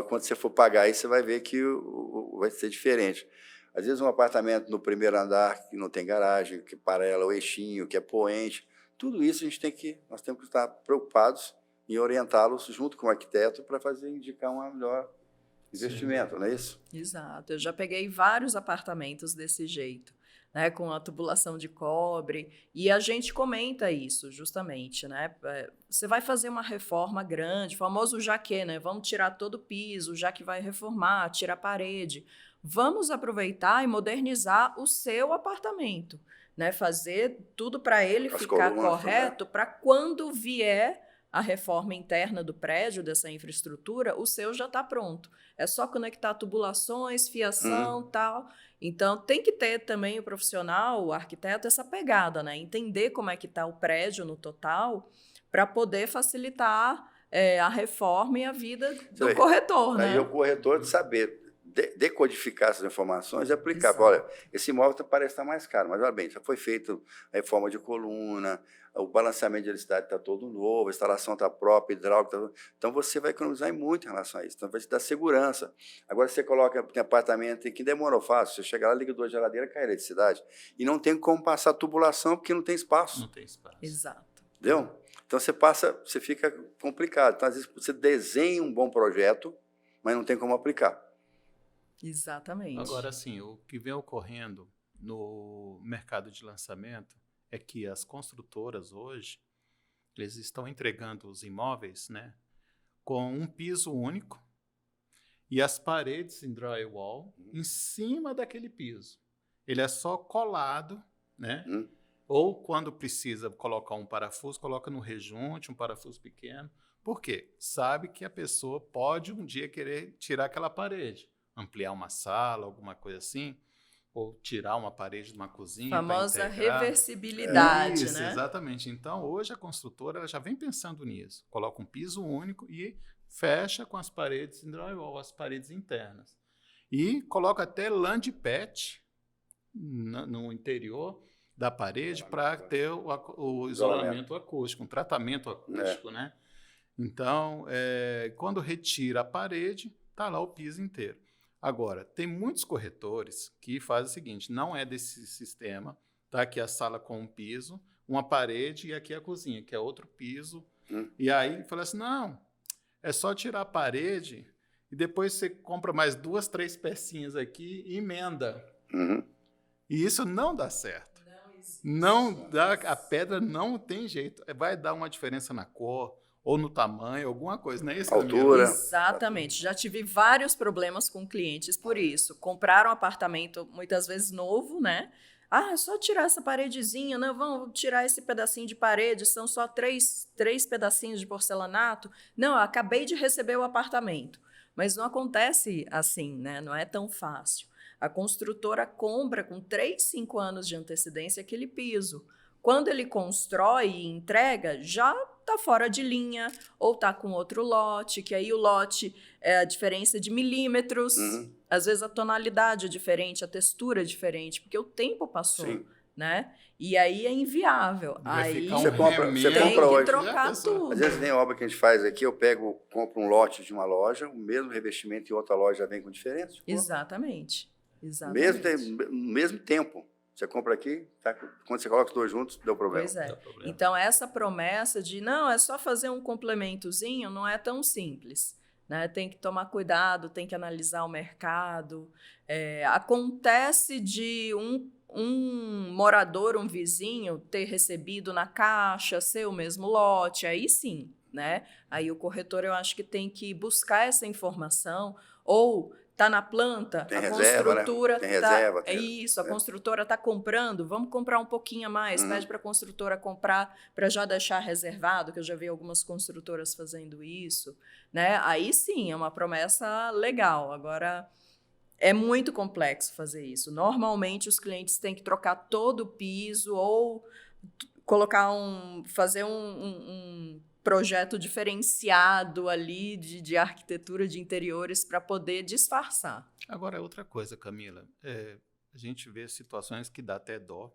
Quando você for pagar, aí você vai ver que vai ser diferente. Às vezes, um apartamento no primeiro andar que não tem garagem, que parela o eixinho, que é poente, tudo isso nós temos que estar preocupados em orientá-los junto com o arquiteto para indicar um melhor investimento, não é isso? Exato. Eu já peguei vários apartamentos desse jeito, né, com a tubulação de cobre, e a gente comenta isso, justamente, né? Você vai fazer uma reforma grande, famoso jaque, né? Vamos tirar todo o piso, já que vai reformar, tirar a parede. Vamos aproveitar e modernizar o seu apartamento, né? Fazer tudo para ele ficar correto, para quando vier a reforma interna do prédio, dessa infraestrutura, o seu já está pronto. É só conectar tubulações, fiação, tal. Então, tem que ter também o profissional, o arquiteto, essa pegada, né? Entender como é que está o prédio no total, para poder facilitar a reforma e a vida do corretor, né? Aí o corretor de saber decodificar essas informações e aplicar. Exato. Olha, esse imóvel parece estar mais caro, mas olha bem, já foi feita a reforma de coluna, o balanceamento de eletricidade está todo novo, a instalação está própria, hidráulica, então você vai economizar muito em relação a isso, então vai te dar segurança. Agora você coloca em apartamento que demorou fácil, você chega lá, liga 2 geladeiras, cai a eletricidade, e não tem como passar tubulação porque não tem espaço. Não tem espaço. Exato. Entendeu? Então você fica complicado. Então, às vezes, você desenha um bom projeto, mas não tem como aplicar. Exatamente. Agora, sim, o que vem ocorrendo no mercado de lançamento é que as construtoras hoje, eles estão entregando os imóveis, né, com um piso único e as paredes em drywall em cima daquele piso. Ele é só colado, né? Ou quando precisa colocar um parafuso, coloca no rejunte, um parafuso pequeno. Por quê? Sabe que a pessoa pode um dia querer tirar aquela parede, ampliar uma sala, alguma coisa assim, ou tirar uma parede de uma cozinha. Famosa reversibilidade, isso, né? Exatamente. Então, hoje a construtora ela já vem pensando nisso. Coloca um piso único e fecha com as paredes em drywall, as paredes internas. E coloca até lã de PET no interior da parede para ter o isolamento acústico, um tratamento acústico, né? Então, quando retira a parede, está lá o piso inteiro. Agora, tem muitos corretores que fazem o seguinte, não é desse sistema, tá aqui a sala com um piso, uma parede e aqui a cozinha, que é outro piso. E aí, fala assim, não, é só tirar a parede e depois você compra mais 2, 3 pecinhas aqui e emenda. E isso não dá certo. Não dá, a pedra não tem jeito. Vai dar uma diferença na cor ou no tamanho, alguma coisa, não é isso? Altura. Exatamente. Já tive vários problemas com clientes por isso. Compraram um apartamento, muitas vezes novo, né? Ah, é só tirar essa paredezinha, né? Vamos tirar esse pedacinho de parede, são só três pedacinhos de porcelanato. Não, eu acabei de receber o apartamento. Mas não acontece assim, né? Não é tão fácil. A construtora compra com 3, 5 anos de antecedência aquele piso. Quando ele constrói e entrega, já está fora de linha ou está com outro lote, que aí o lote é a diferença de milímetros. Às vezes a tonalidade é diferente, a textura é diferente, porque o tempo passou, né? E aí é inviável. Aí você compra tem que hoje, trocar tudo. Às vezes tem obra que a gente faz aqui, eu compro um lote de uma loja, o mesmo revestimento e outra loja já vem com diferença. Exatamente. Mesmo tempo. Você compra aqui, tá? Quando você coloca os dois juntos, deu problema. Pois é. Então, essa promessa de, não, é só fazer um complementozinho, não é tão simples, né? Tem que tomar cuidado, tem que analisar o mercado. Acontece de um morador, um vizinho, ter recebido na caixa, ser o mesmo lote, aí sim, né? Aí o corretor, eu acho que tem que buscar essa informação ou Está na planta, Tem a reserva, construtora né? Tem reserva. é isso, a construtora está comprando, vamos comprar um pouquinho a mais, pede para a construtora comprar para já deixar reservado, que eu já vi algumas construtoras fazendo isso, né? Aí sim, é uma promessa legal. Agora, é muito complexo fazer isso. Normalmente, os clientes têm que trocar todo o piso ou fazer um projeto diferenciado ali de arquitetura de interiores para poder disfarçar. Agora, é outra coisa, Camila. A gente vê situações que dá até dó.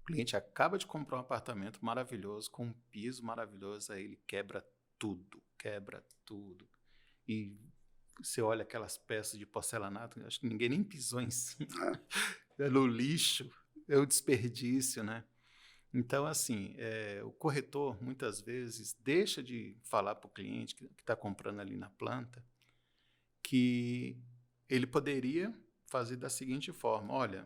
O cliente acaba de comprar um apartamento maravilhoso, com um piso maravilhoso, aí ele quebra tudo. E você olha aquelas peças de porcelanato, acho que ninguém nem pisou em cima. É no lixo, é o desperdício, né? Então, assim, o corretor, muitas vezes, deixa de falar para o cliente que está comprando ali na planta que ele poderia fazer da seguinte forma: olha,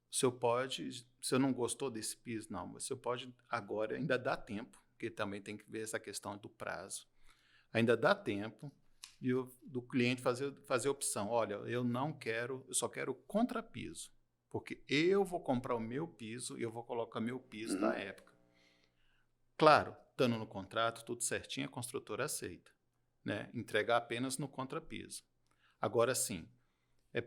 o senhor pode, se eu não gostou desse piso, não, o senhor pode agora, ainda dá tempo, porque também tem que ver essa questão do prazo, ainda dá tempo do cliente fazer a opção: olha, eu só quero contrapiso, porque eu vou comprar o meu piso e eu vou colocar meu piso da época. Claro, estando no contrato, tudo certinho, a construtora aceita, né? Entregar apenas no contrapiso. Agora sim,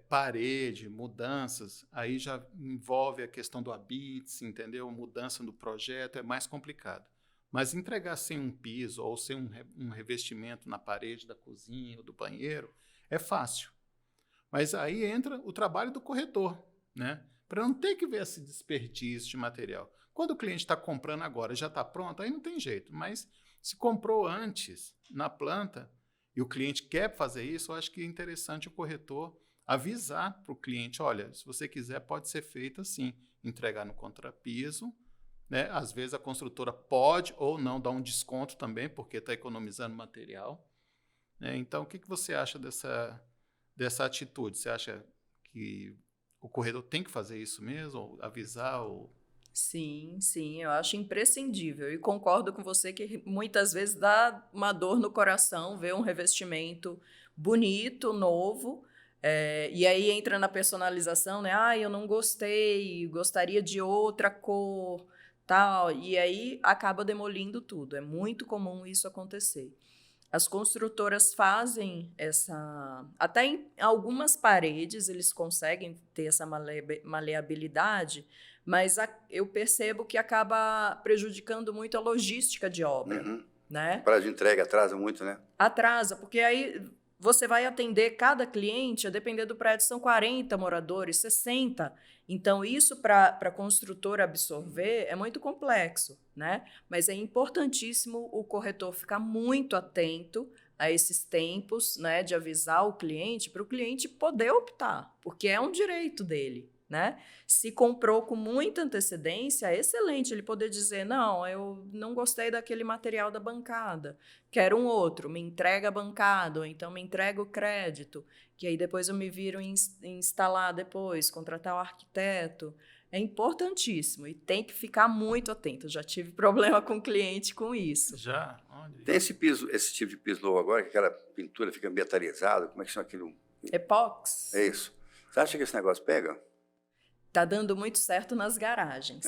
parede, mudanças, aí já envolve a questão do habite, entendeu? Mudança do projeto é mais complicado. Mas entregar sem um piso ou sem um revestimento na parede da cozinha ou do banheiro é fácil. Mas aí entra o trabalho do corretor, né? Para não ter que ver esse desperdício de material. Quando o cliente está comprando agora e já está pronto, aí não tem jeito. Mas se comprou antes, na planta, e o cliente quer fazer isso, eu acho que é interessante o corretor avisar para o cliente: olha, se você quiser, pode ser feito assim, entregar no contrapiso, né? Às vezes a construtora pode ou não dar um desconto também, porque está economizando material, né? Então, o que você acha dessa atitude? Você acha que o corretor tem que fazer isso mesmo, ou avisar? Sim, eu acho imprescindível e concordo com você que muitas vezes dá uma dor no coração ver um revestimento bonito, novo, e aí entra na personalização, né? Eu não gostei, gostaria de outra cor, tal, e aí acaba demolindo tudo. É muito comum isso acontecer. As construtoras fazem até em algumas paredes eles conseguem ter essa maleabilidade, mas eu percebo que acaba prejudicando muito a logística de obra, né? O prazo de entrega atrasa muito, né? Atrasa, porque aí você vai atender cada cliente, a depender do prédio, são 40 moradores, 60. Então, isso para a construtora absorver é muito complexo, né? Mas é importantíssimo o corretor ficar muito atento a esses tempos, né, de avisar o cliente, para o cliente poder optar, porque é um direito dele, né? Se comprou com muita antecedência, é excelente ele poder dizer: não, eu não gostei daquele material da bancada, quero um outro, me entrega a bancada, ou então me entrega o crédito, que aí depois eu me viro em instalar depois, contratar o arquiteto. É importantíssimo e tem que ficar muito atento. Eu já tive problema com o cliente com isso. Já? Onde? Tem esse tipo de piso novo agora, que aquela pintura fica metalizada, como é que chama aquilo? Epox. É isso. Você acha que esse negócio pega? Está dando muito certo nas garagens.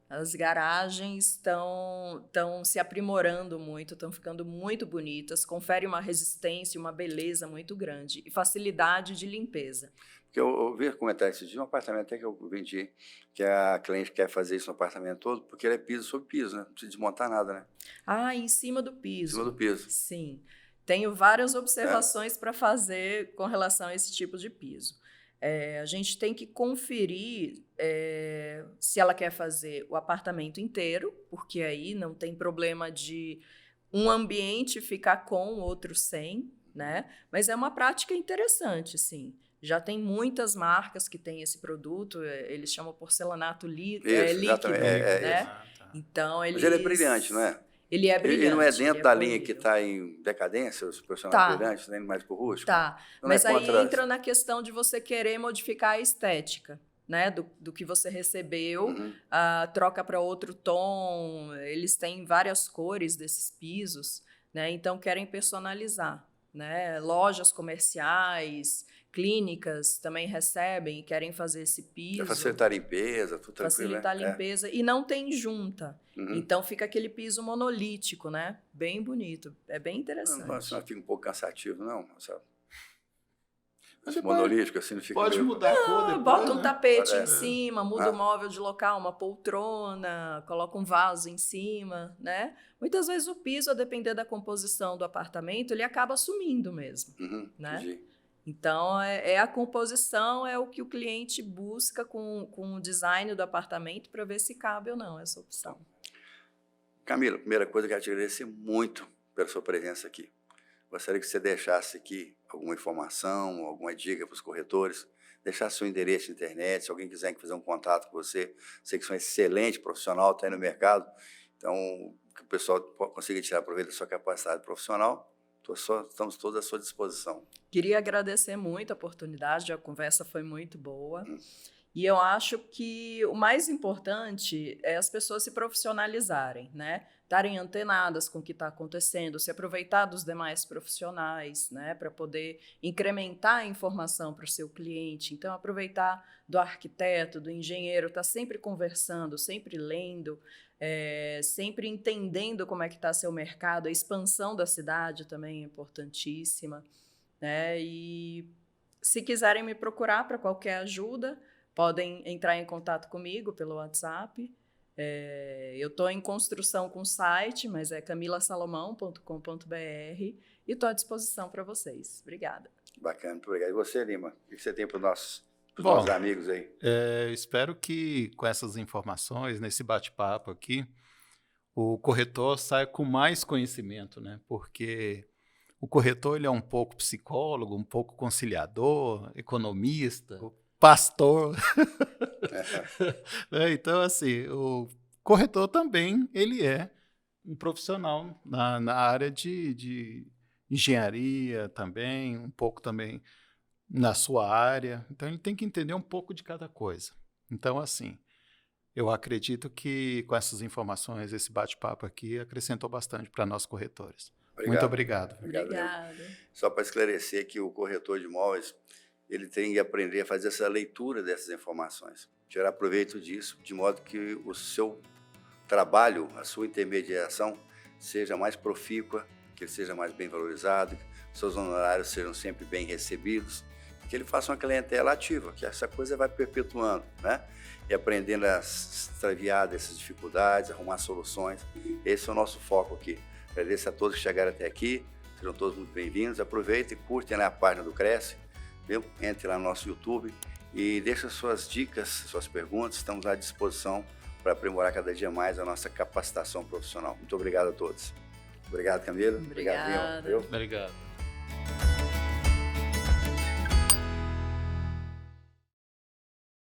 As garagens estão se aprimorando muito, estão ficando muito bonitas, confere uma resistência e uma beleza muito grande e facilidade de limpeza. Porque eu ouvi comentar esse dia um apartamento até que eu vendi, que a cliente quer fazer isso no apartamento todo, porque ele é piso sobre piso, né? Não precisa desmontar nada, né? Em cima do piso. Em cima do piso. Sim. Tenho várias observações para fazer com relação a esse tipo de piso. A gente tem que conferir se ela quer fazer o apartamento inteiro, porque aí não tem problema de um ambiente ficar com, o outro sem, né? Mas é uma prática interessante, sim. Já tem muitas marcas que têm esse produto, eles chamam porcelanato líquido, né? Então, mas ele é brilhante, não é? Ele é brilhante. Ele não é dentro da linha que está em decadência, os profissionais brilhantes, nem mais para o rústico? Tá, mas aí entra na questão de você querer modificar a estética, né? Do que você recebeu, troca para outro tom, eles têm várias cores desses pisos, né? Então querem personalizar. né? Lojas comerciais, clínicas também recebem e querem fazer esse piso. Facilitar a limpeza, tudo tranquilo. Facilitar a limpeza. E não tem junta. Uhum. Então fica aquele piso monolítico, né? Bem bonito. É bem interessante. Não fica um pouco cansativo, não, sabe? Mas monolítico, assim, não fica pode meio... mudar a cor depois, bota um né? tapete em cima, muda o móvel de local, uma poltrona, coloca um vaso em cima, né? Muitas vezes o piso, a depender da composição do apartamento, ele acaba sumindo mesmo, né? Entendi. Então, a composição, é o que o cliente busca com o design do apartamento para ver se cabe ou não essa opção. Camila, primeira coisa, eu quero te agradecer muito pela sua presença aqui. Gostaria que você deixasse aqui alguma informação, alguma dica para os corretores, deixasse seu endereço na internet, se alguém quiser fazer um contato com você, sei que você é um excelente profissional, está aí no mercado, então que o pessoal consiga tirar proveito da sua capacidade profissional, estamos todos à sua disposição. Queria agradecer muito a oportunidade, a conversa foi muito boa. E eu acho que o mais importante é as pessoas se profissionalizarem, né? Estarem antenadas com o que está acontecendo, se aproveitar dos demais profissionais, né? Para poder incrementar a informação para o seu cliente. Então, aproveitar do arquiteto, do engenheiro, estar sempre conversando, sempre lendo, sempre entendendo como é que está seu mercado. A expansão da cidade também é importantíssima, né? E se quiserem me procurar para qualquer ajuda, podem entrar em contato comigo pelo WhatsApp. Eu estou em construção com o site, mas é camilasalomão.com.br e estou à disposição para vocês. Obrigada. Bacana, muito obrigado. E você, Lima, o que você tem para os nossos amigos aí? Espero que com essas informações, nesse bate-papo aqui, o corretor saia com mais conhecimento, né? Porque o corretor ele é um pouco psicólogo, um pouco conciliador, economista, pastor. Então, assim, o corretor também ele é um profissional na área de engenharia também, um pouco também na sua área. Então, ele tem que entender um pouco de cada coisa. Então, assim, eu acredito que com essas informações, esse bate-papo aqui acrescentou bastante para nós corretores. Muito obrigado. Obrigada. Só para esclarecer que o corretor de imóveis, ele tem que aprender a fazer essa leitura dessas informações, tirar proveito disso, de modo que o seu trabalho, a sua intermediação, seja mais profícua, que ele seja mais bem valorizado, que seus honorários sejam sempre bem recebidos, que ele faça uma clientela ativa, que essa coisa vai perpetuando, né? E aprendendo a extraviar dessas dificuldades, arrumar soluções. Esse é o nosso foco aqui. Agradeço a todos que chegaram até aqui, sejam todos muito bem-vindos. Aproveitem e curtem lá a página do Cresce, viu? Entre lá no nosso YouTube e deixem suas dicas, suas perguntas. Estamos à disposição para aprimorar cada dia mais a nossa capacitação profissional. Muito obrigado a todos. Obrigado, Camila. Obrigada. Obrigado, Lima. Obrigado.